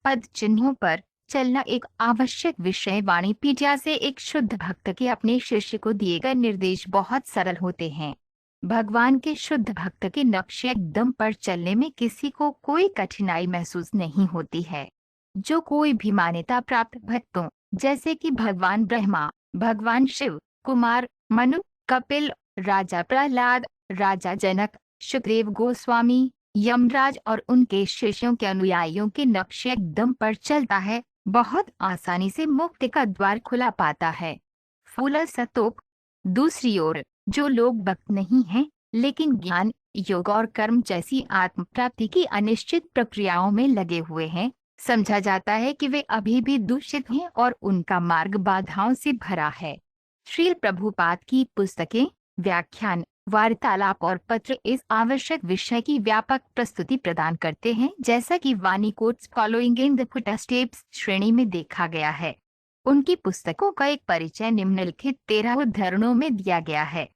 पद चिन्हों पर चलना एक आवश्यक विषय। वाणिपीडिया से एक शुद्ध भक्त के अपने शिष्य को दिए गए निर्देश बहुत सरल होते हैं। भगवान के शुद्ध भक्त के नक्शे एकदम पर चलने में किसी को कोई कठिनाई महसूस नहीं होती है। जो कोई भी मान्यता प्राप्त भक्तों, जैसे कि भगवान ब्रह्मा, भगवान शिव, कुमार, मनु, कपिल, राजा प्रहलाद, राजा जनक, सुखदेव गोस्वामी, यमराज और उनके शिष्यों के अनुयायियों के नक्शे एकदम पर चलता है, बहुत आसानी से मुक्ति का द्वार खुला पाता है। फूल सतोक। दूसरी ओर, जो लोग भक्त नहीं हैं लेकिन ज्ञान, योग और कर्म जैसी आत्म प्राप्ति की अनिश्चित प्रक्रियाओं में लगे हुए हैं, समझा जाता है कि वे अभी भी दूषित हैं और उनका मार्ग बाधाओं से भरा है। श्रील प्रभुपाद की पुस्तकें, व्याख्यान, वार्तालाप और पत्र इस आवश्यक विषय की व्यापक प्रस्तुति प्रदान करते हैं, जैसा कि वानी quotes following in the footsteps श्रेणी में देखा गया है। उनकी पुस्तकों का एक परिचय निम्नलिखित 13 उद्धरणों में दिया गया है।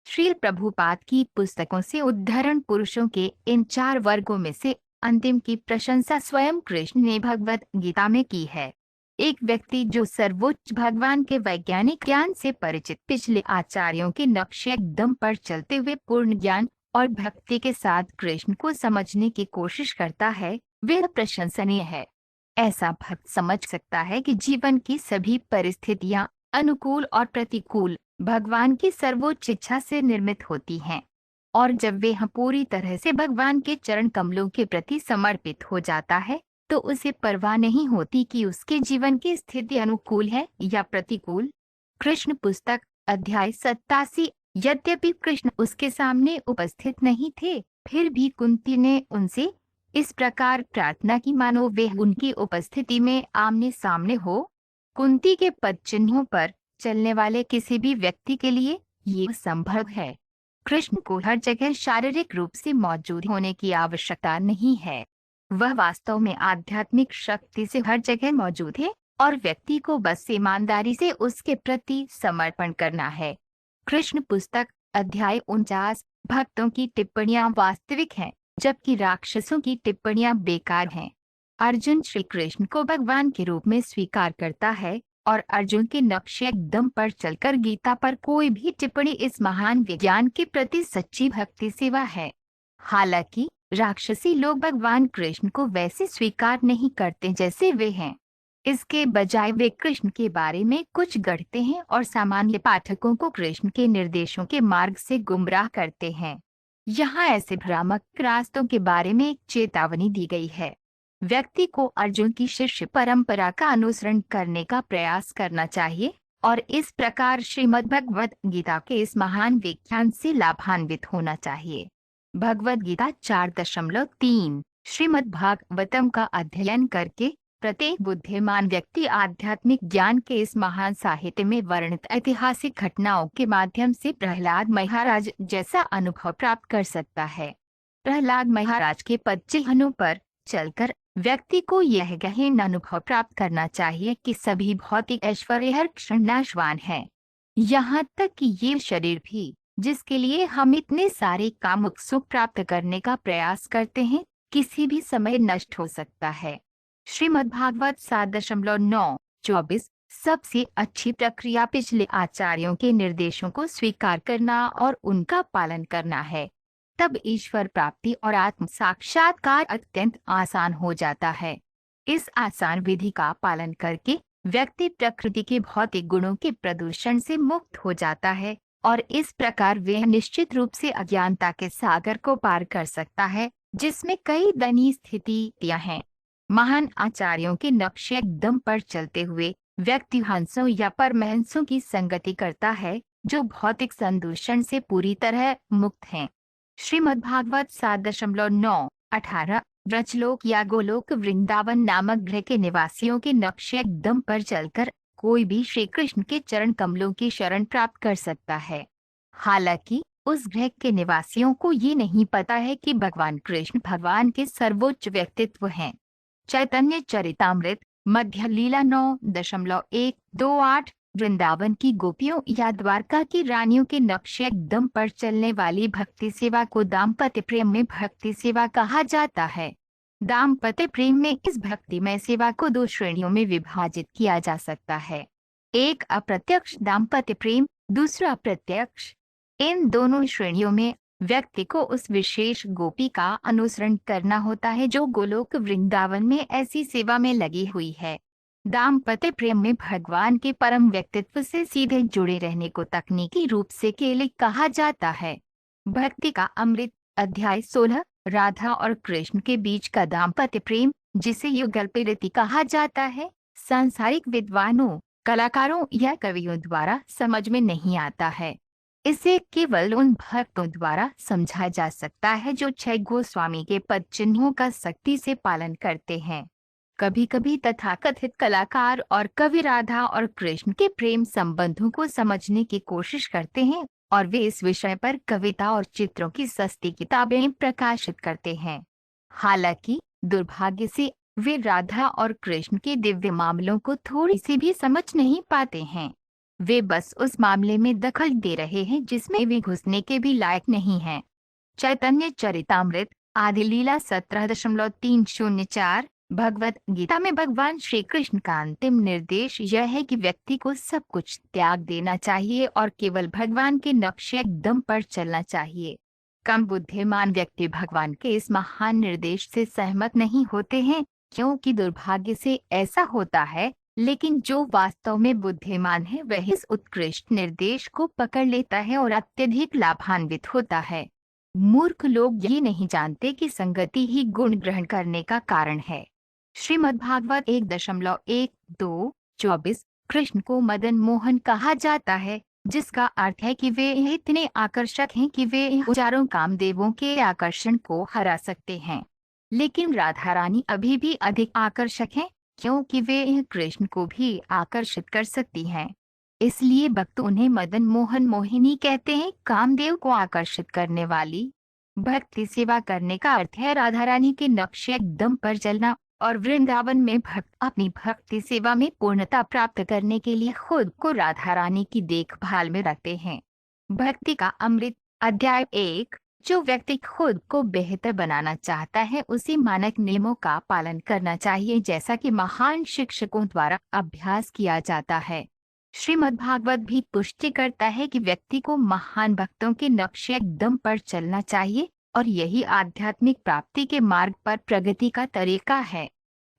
श्रील प्रभुपाद की पुस्तकों से उद्धरण पुरुषों के इन 4 वर्गों में से अंतिम की प्रशंसा स्वयं कृष्ण ने भगवत गीता में की है। एक व्यक्ति जो सर्वोच्च भगवान के वैज्ञानिक ज्ञान से परिचित पिछले आचार्यों के नक्शे एकदम पर चलते हुए पूर्ण ज्ञान और भक्ति के साथ कृष्ण को समझने की कोशिश करता है, वह प्रशंसनीय है। ऐसा भक्त समझ सकता है कि जीवन की सभी परिस्थितियां, अनुकूल और प्रतिकूल, भगवान की सर्वोच्च इच्छा से निर्मित होती हैं, और जब वह पूरी तरह से भगवान के चरण कमलों के प्रति समर्पित हो जाता है तो उसे परवाह नहीं होती कि उसके जीवन की स्थिति अनुकूल है या प्रतिकूल। कृष्ण पुस्तक, अध्याय 87। यद्यपि कृष्ण उसके सामने उपस्थित नहीं थे, फिर भी कुंती ने उनसे इस प्रकार प्रार्थना की मानो वे उनकी उपस्थिति में आमने सामने हो। कुंती के पद चिन्हों पर चलने वाले किसी भी व्यक्ति के लिए ये संभव है। कृष्ण को हर जगह शारीरिक रूप से मौजूद होने की आवश्यकता नहीं है। वह वास्तव में आध्यात्मिक शक्ति से हर जगह मौजूद है और व्यक्ति को बस ईमानदारी से उसके प्रति समर्पण करना है। कृष्ण पुस्तक, अध्याय 49। भक्तों की टिप्पणियां वास्तविक हैं, जबकि राक्षसों की टिप्पणियां बेकार हैं। अर्जुन श्री कृष्ण को भगवान के रूप में स्वीकार करता है और अर्जुन के नक्शे एकदम पर चलकर गीता पर कोई भी टिप्पणी इस महान विज्ञान के प्रति सच्ची भक्ति सेवा है। हालांकि राक्षसी लोग भगवान कृष्ण को वैसे स्वीकार नहीं करते जैसे वे हैं। इसके बजाय वे कृष्ण के बारे में कुछ गढ़ते हैं और सामान्य पाठकों को कृष्ण के निर्देशों के मार्ग से गुमराह करते हैं। यहाँ ऐसे भ्रामक रास्तों के बारे में एक चेतावनी दी गई है। व्यक्ति को अर्जुन की शिष्य परंपरा का अनुसरण करने का प्रयास करना चाहिए और इस प्रकार श्रीमद् भगवत गीता के इस महान व्याख्यान से लाभान्वित होना चाहिए। भगवद गीता 4.3। श्रीमद् भागवतम का अध्ययन करके प्रत्येक बुद्धिमान व्यक्ति आध्यात्मिक ज्ञान के इस महान साहित्य में वर्णित ऐतिहासिक घटनाओं के माध्यम से प्रहलाद महाराज जैसा अनुभव प्राप्त कर सकता है। प्रहलाद महाराज के पद चिन्हों पर चलकर व्यक्ति को यह गहन अनुभव प्राप्त करना चाहिए कि सभी भौतिक ऐश्वर्य हर क्षण नाशवान है, यहाँ तक कि ये शरीर भी, जिसके लिए हम इतने सारे कामुक सुख प्राप्त करने का प्रयास करते हैं, किसी भी समय नष्ट हो सकता है। श्रीमद्भागवत 7.9-24। सबसे अच्छी प्रक्रिया पिछले आचार्यों के निर्देशों को स्वीकार करना और उनका पालन करना है। तब ईश्वर प्राप्ति और आत्म साक्षात्कार अत्यंत आसान हो जाता है। इस आसान विधि का पालन करके व्यक्ति प्रकृति के भौतिक गुणों के प्रदूषण से मुक्त हो जाता है और इस प्रकार वह निश्चित रूप से अज्ञानता के सागर को पार कर सकता है, जिसमें कई दयनीय स्थितियां हैं। महान आचार्यों के नक्शे एकदम पर चलते हुए व्यक्ति हंसों या परमहंसों की संगति करता है, जो भौतिक संदूषण से पूरी तरह मुक्त हैं। श्रीमद्भागवत 7.9-18। ब्रजलोक या गोलोक वृंदावन नामक गृह के निवासियों के नक्शे एकदम पर चलकर कोई भी श्री कृष्ण के चरण कमलों की शरण प्राप्त कर सकता है। हालांकि उस गृह के निवासियों को ये नहीं पता है कि भगवान कृष्ण भगवान के सर्वोच्च व्यक्तित्व हैं। चैतन्य चरितामृत, मध्य लीला 9.128। वृंदावन की गोपियों या द्वारका की रानियों के नक्शे एकदम पर चलने वाली भक्ति सेवा को दाम्पत्य प्रेम में भक्ति सेवा कहा जाता है। दाम्पत्य प्रेम में इस भक्तिमय सेवा को दो श्रेणियों में विभाजित किया जा सकता है। एक अप्रत्यक्ष दाम्पत्य प्रेम, दूसरा प्रत्यक्ष। इन दोनों श्रेणियों में व्यक्ति को उस विशेष गोपी का अनुसरण करना होता है जो गोलोक वृंदावन में ऐसी सेवा में लगी हुई है। दाम्पत्य प्रेम में भगवान के परम व्यक्तित्व से सीधे जुड़े रहने को तकनीकी रूप से केलिक कहा जाता है। भक्ति का अमृत, अध्याय 16, राधा और कृष्ण के बीच का दाम्पत्य प्रेम, जिसे युगल प्रीति कहा जाता है, सांसारिक विद्वानों, कलाकारों या कवियों द्वारा समझ में नहीं आता है। इसे केवल उन भक्तों द्वारा समझा जा सकता है जो छह गोस्वामी के पद चिन्हों का सख्ती से पालन करते हैं। कभी कभी तथाकथित कलाकार और कवि राधा और कृष्ण के प्रेम संबंधों को समझने की कोशिश करते हैं और वे इस विषय पर कविता और चित्रों की सस्ती किताबें प्रकाशित करते हैं। हालांकि दुर्भाग्य से वे राधा और कृष्ण के दिव्य मामलों को थोड़ी सी भी समझ नहीं पाते हैं। वे बस उस मामले में दखल दे रहे हैं जिसमें वे घुसने के भी लायक नहीं हैं। चैतन्य चरितामृत आदि लीला 17.304। भगवत गीता में भगवान श्री कृष्ण का अंतिम निर्देश यह है कि व्यक्ति को सब कुछ त्याग देना चाहिए और केवल भगवान के नक्शे दम पर चलना चाहिए। कम बुद्धिमान व्यक्ति भगवान के इस महान निर्देश से सहमत नहीं होते हैं, क्योंकि दुर्भाग्य से ऐसा होता है, लेकिन जो वास्तव में बुद्धिमान है वह इस उत्कृष्ट निर्देश को पकड़ लेता है और अत्यधिक लाभान्वित होता है। मूर्ख लोग ये नहीं जानते कि संगति ही गुण ग्रहण करने का कारण है। श्रीमद्भागवत 1.1.2.24। कृष्ण को मदन मोहन कहा जाता है, जिसका अर्थ है कि वे इतने आकर्षक हैं कि वे हजारों कामदेवों के आकर्षण को हरा सकते हैं। लेकिन राधा रानी अभी भी अधिक आकर्षक हैं, क्योंकि वे कृष्ण को भी आकर्षित कर सकती हैं। इसलिए भक्त उन्हें मदन मोहन मोहिनी कहते हैं। कामदेव को आकर्षित करने वाली भक्ति सेवा करने का अर्थ है राधा रानी के नक्शे दम पर चलना, और वृंदावन में भक्त अपनी भक्ति सेवा में पूर्णता प्राप्त करने के लिए खुद को राधा रानी की देखभाल में रखते हैं। भक्ति का अमृत अध्याय 1। जो व्यक्ति खुद को बेहतर बनाना चाहता है उसे मानक नियमों का पालन करना चाहिए, जैसा कि महान शिक्षकों द्वारा अभ्यास किया जाता है। श्रीमद्भागवत भी पुष्टि करता है कि व्यक्ति को महान भक्तों के नक्शे दम पर चलना चाहिए और यही आध्यात्मिक प्राप्ति के मार्ग पर प्रगति का तरीका है।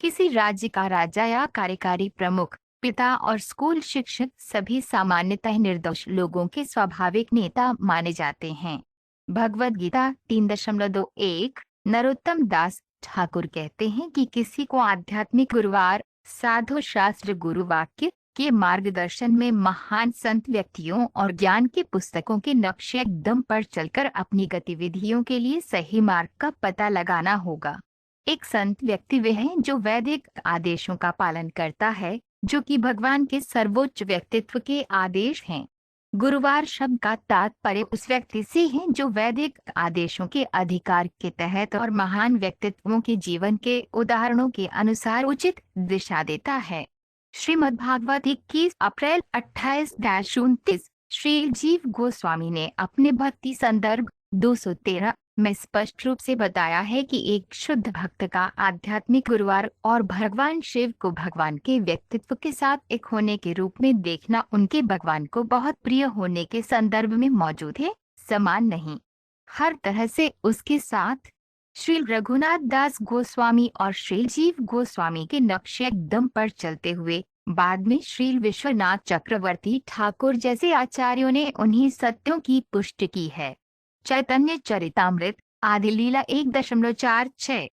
किसी राज्य का राजा या कार्यकारी प्रमुख, पिता और स्कूल शिक्षक सभी सामान्यतः निर्दोष लोगों के स्वाभाविक नेता माने जाते हैं। भगवद गीता 3.21। नरोत्तम दास ठाकुर कहते हैं कि किसी को आध्यात्मिक गुरुवार, साधु शास्त्र गुरु वाक्य के मार्गदर्शन में महान संत व्यक्तियों और ज्ञान की पुस्तकों के नक्शे दम पर चलकर अपनी गतिविधियों के लिए सही मार्ग का पता लगाना होगा। एक संत व्यक्ति वह है जो वैदिक आदेशों का पालन करता है, जो कि भगवान के सर्वोच्च व्यक्तित्व के आदेश हैं। गुरुवार शब्द का तात्पर्य उस व्यक्ति से है जो वैदिक आदेशों के अधिकार के तहत और महान व्यक्तित्वों के जीवन के उदाहरणों के अनुसार उचित दिशा देता है। श्रीमद्भागवत 21 अप्रैल 28-29। श्री जीव गोस्वामी ने अपने भक्ति संदर्भ 213 में स्पष्ट रूप से बताया है कि एक शुद्ध भक्त का आध्यात्मिक गुरुवार और भगवान शिव को भगवान के व्यक्तित्व के साथ एक होने के रूप में देखना उनके भगवान को बहुत प्रिय होने के संदर्भ में मौजूद है, समान नहीं। हर तरह से उसके साथ श्री रघुनाथ दास गोस्वामी और श्री जीव गोस्वामी के नक्शे दम पर चलते हुए बाद में श्री विश्वनाथ चक्रवर्ती ठाकुर जैसे आचार्यों ने उन्हीं सत्यों की पुष्टि की है। चैतन्य चरितामृत आदि लीला 1.46।